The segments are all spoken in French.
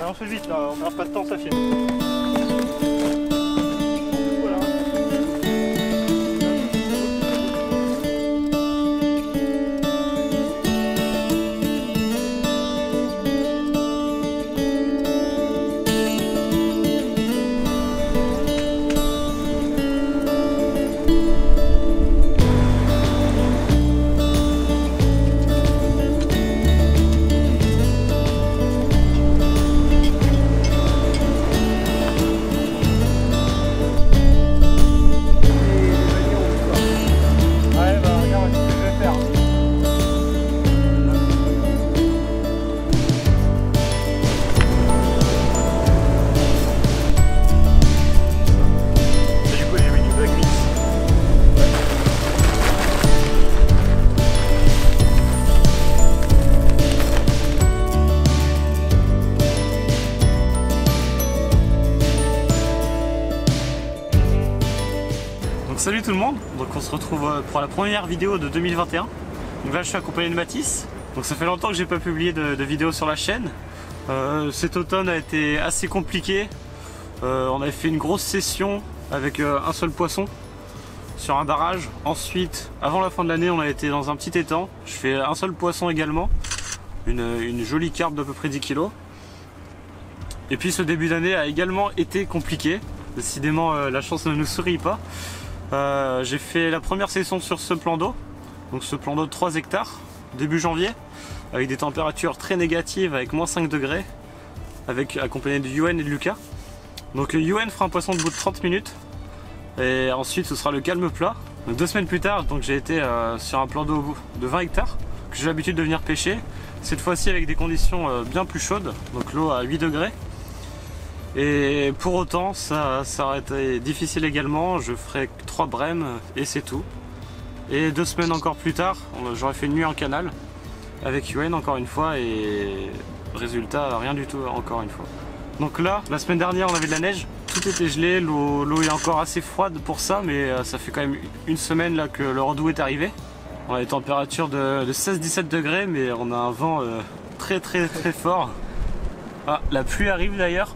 on fait vite là, on perd pas de temps, ça filme. Salut tout le monde, donc on se retrouve pour la première vidéo de 2021. Donc là je suis accompagné de Mathis. Donc ça fait longtemps que j'ai pas publié de vidéo sur la chaîne. Cet automne a été assez compliqué. On avait fait une grosse session avec un seul poisson sur un barrage. Ensuite, avant la fin de l'année, on a été dans un petit étang. Je fais un seul poisson également, une jolie carpe d'à peu près 10 kg. Et puis ce début d'année a également été compliqué. Décidément la chance ne nous sourit pas. J'ai fait la première session sur ce plan d'eau, donc ce plan d'eau de 3 hectares, début janvier, avec des températures très négatives, avec moins 5 degrés, accompagné de Yuen et de Lucas. Donc Yuen fera un poisson de bout de 30 minutes, et ensuite ce sera le calme plat. Donc 2 semaines plus tard, j'ai été sur un plan d'eau de 20 hectares, que j'ai l'habitude de venir pêcher, cette fois-ci avec des conditions bien plus chaudes, donc l'eau à 8 degrés. Et pour autant, ça aurait été difficile également. Je ferai 3 brèmes et c'est tout. Et 2 semaines encore plus tard, j'aurais fait une nuit en canal avec Yuen encore une fois et résultat, rien du tout encore une fois. Donc là, la semaine dernière, on avait de la neige, tout était gelé, l'eau est encore assez froide pour ça, mais ça fait quand même une semaine là que le redout est arrivé. On a des températures de 16-17 degrés, mais on a un vent très fort. Ah, la pluie arrive d'ailleurs.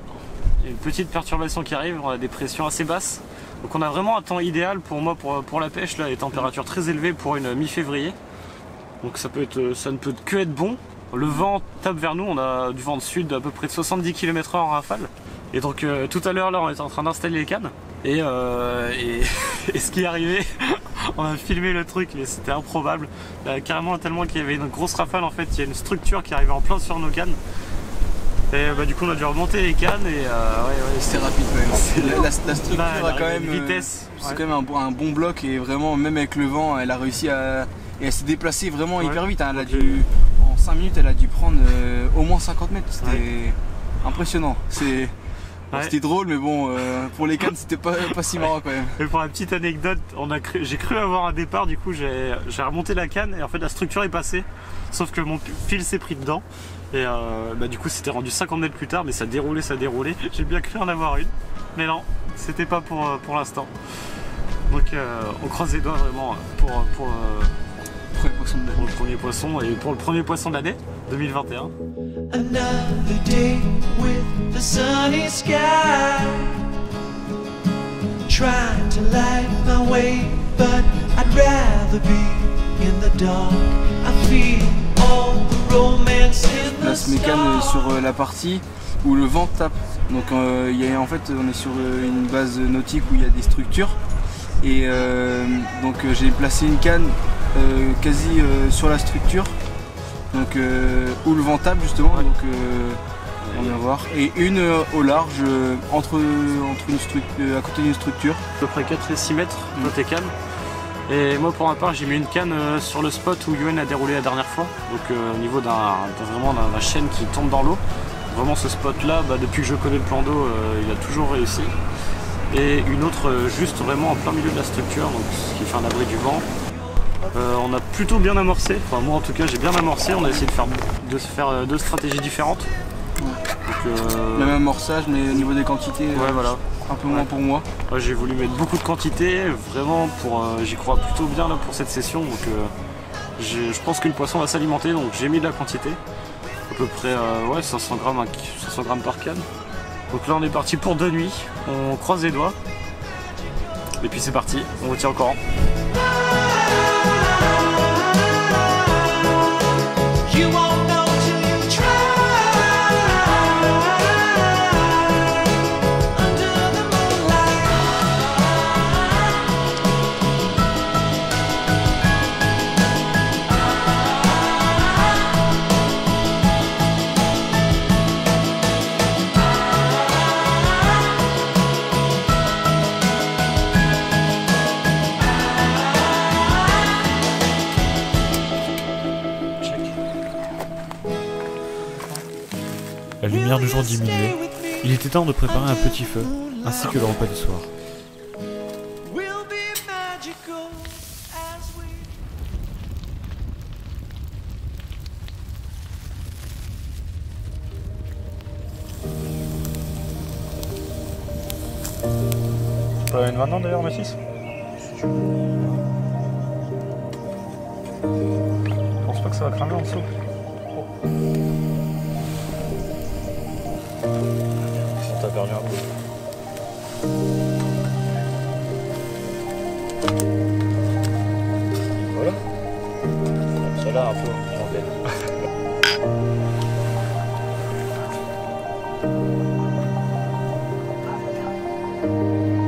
Une petite perturbation qui arrive, on a des pressions assez basses. Donc on a vraiment un temps idéal pour moi pour la pêche, là, des températures très élevées pour une mi-février. Donc ça ne peut que être bon. Le vent tape vers nous, on a du vent de sud à peu près de 70 km/h en rafale. Et donc tout à l'heure là on était en train d'installer les cannes. Et ce qui est arrivé, on a filmé le truc mais c'était improbable. Carrément tellement qu'il y avait une grosse rafale en fait, il y a une structure qui arrivait en plein sur nos cannes. Et du coup on a dû remonter les cannes et c'était rapide quand même. La structure a quand même vitesse. C'est quand même un bon bloc et vraiment même avec le vent elle a réussi à s'est déplacée vraiment hyper vite. Hein. En 5 minutes elle a dû prendre au moins 50 mètres. C'était impressionnant. C'était drôle mais bon pour les cannes c'était pas si marrant quand même. Et pour la petite anecdote, j'ai cru avoir un départ, du coup j'ai remonté la canne et en fait la structure est passée. Sauf que mon fil s'est pris dedans. Et du coup c'était rendu 50 mètres plus tard, mais ça déroulait. J'ai bien cru en avoir une, mais non, c'était pas pour l'instant. Donc on croise les doigts vraiment pour le premier poisson et pour le premier poisson de l'année 2021. Another day with the sunny sky, trying to light my way, but I'd rather be in the dark. I feel all the romance in the place mes cannes sur la partie où le vent tape. Donc en fait on est sur une base nautique où il y a des structures et donc j'ai placé une canne quasi sur la structure, donc où le vent tape justement. Donc on va voir, et une au large entre une structure, à côté d'une structure. À peu près 4 et 6 mètres dans tes cannes. Et moi pour ma part j'ai mis une canne sur le spot où Yuen a déroulé la dernière fois, donc au niveau d'un chêne qui tombe dans l'eau. Vraiment ce spot là, depuis que je connais le plan d'eau, il a toujours réussi. Et une autre juste vraiment en plein milieu de la structure, donc ce qui fait un abri du vent. On a plutôt bien amorcé, enfin moi en tout cas j'ai bien amorcé, on a essayé de faire 2 stratégies différentes. Le même amorçage mais au niveau des quantités, voilà. Un peu moins pour moi. J'ai voulu mettre beaucoup de quantité, vraiment j'y crois plutôt bien là pour cette session. Donc je pense que le poisson va s'alimenter, donc j'ai mis de la quantité. peu près ouais, 500 grammes par canne. Donc là on est parti pour 2 nuits, on croise les doigts. Et puis c'est parti, on vous tient au courant. La lumière du jour diminuait. Il était temps de préparer un petit feu, ainsi que le repas du soir. Tu peux l'amener maintenant d'ailleurs, Mathis? Je pense pas que ça va cramer en dessous. On t'a perdu un peu. Voilà. Celle-là un peu bordel.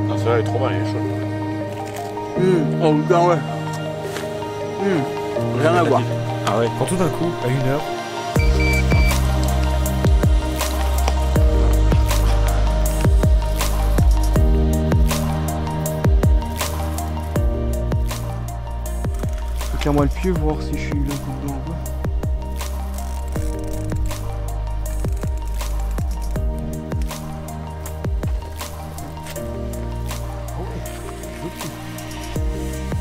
Non, celle-là elle est trop mal, elle est chaude. Oh putain ouais. Rien à voir. Ah ouais. Quand tout d'un coup, à 1h, Éclaire-moi le pied, voir si je suis là dedans.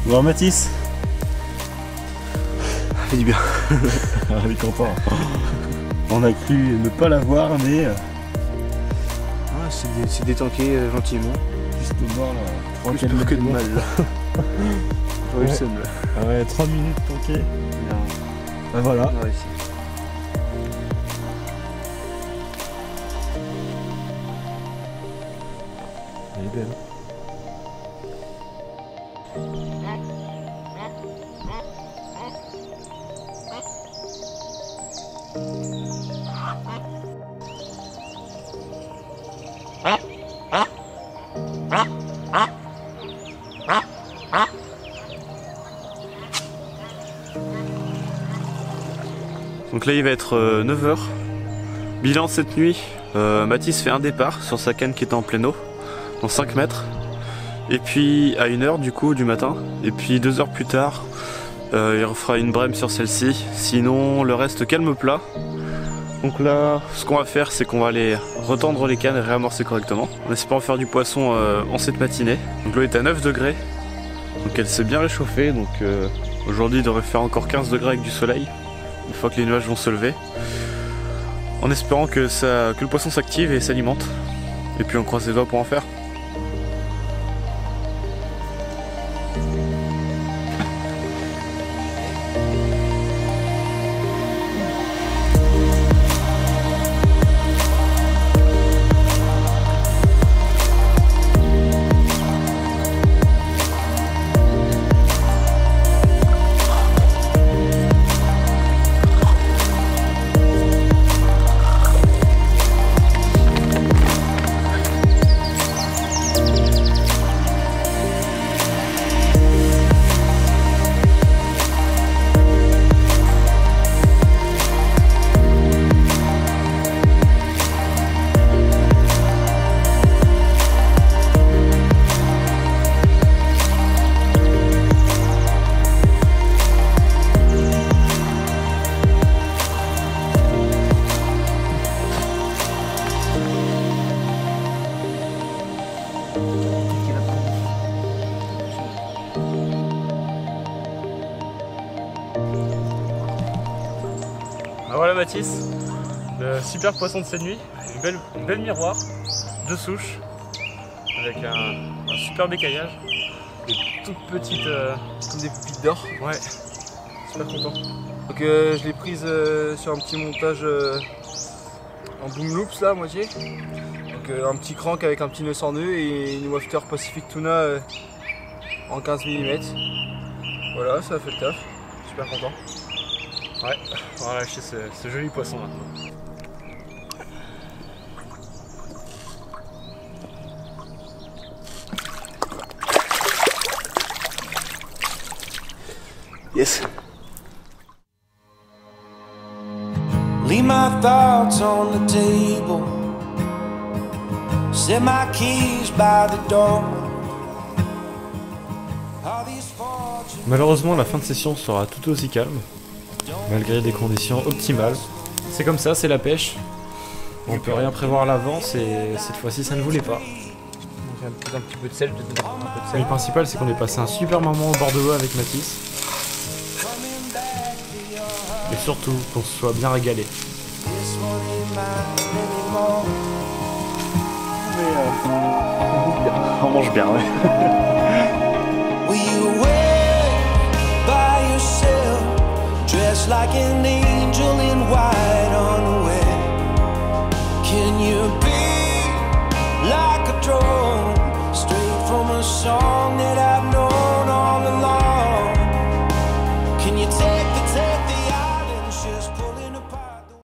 Bon Mathis, Ça fait du bien. on est content. On a cru ne pas l'avoir, mais Ah, c'est détanké gentiment. juste au bord là, Plus peur que de mal là. J'aurais eu le seum là. Ah ouais, 3 minutes tanké. Ben voilà. On a réussi. Elle est belle. Donc là il va être 9h. Bilan de cette nuit, Mathis fait un départ sur sa canne qui était en plein eau, dans 5 mètres. Et puis à 1h du coup du matin. Et puis 2 heures plus tard, il refera une brème sur celle-ci. Sinon le reste calme plat. Donc là ce qu'on va faire c'est qu'on va aller retendre les cannes et réamorcer correctement. En espérant faire du poisson en cette matinée. Donc l'eau est à 9 degrés. Donc elle s'est bien réchauffée. Donc aujourd'hui il devrait faire encore 15 degrés avec du soleil. Une fois que les nuages vont se lever, en espérant que le poisson s'active et s'alimente. Et puis on croise les doigts pour en faire. Voilà Mathis, le super poisson de cette nuit, une belle miroir, 2 souches, avec un super bécaillage, des toutes petites... Comme des pépites d'or. Ouais, super content. Donc je l'ai prise sur un petit montage en boom loops là à moitié. Donc un petit crank avec un petit nœud sans nœud et une wafter Pacific Tuna en 15 mm. Voilà, ça a fait le taf. Super content. Ouais, on va lâcher ce joli poisson maintenant. Yes. Leave my thoughts on the table. Set my keys by the door. All these fortunes. Malheureusement, la fin de session sera tout aussi calme, malgré des conditions optimales. C'est comme ça, c'est la pêche. On peut rien prévoir à l'avance et cette fois-ci ça ne voulait pas. Un petit peu de sel, Mais le principal, c'est qu'on ait passé un super moment au bord de l'eau avec Mathis. Et surtout, qu'on se soit bien régalé. On mange bien, ouais.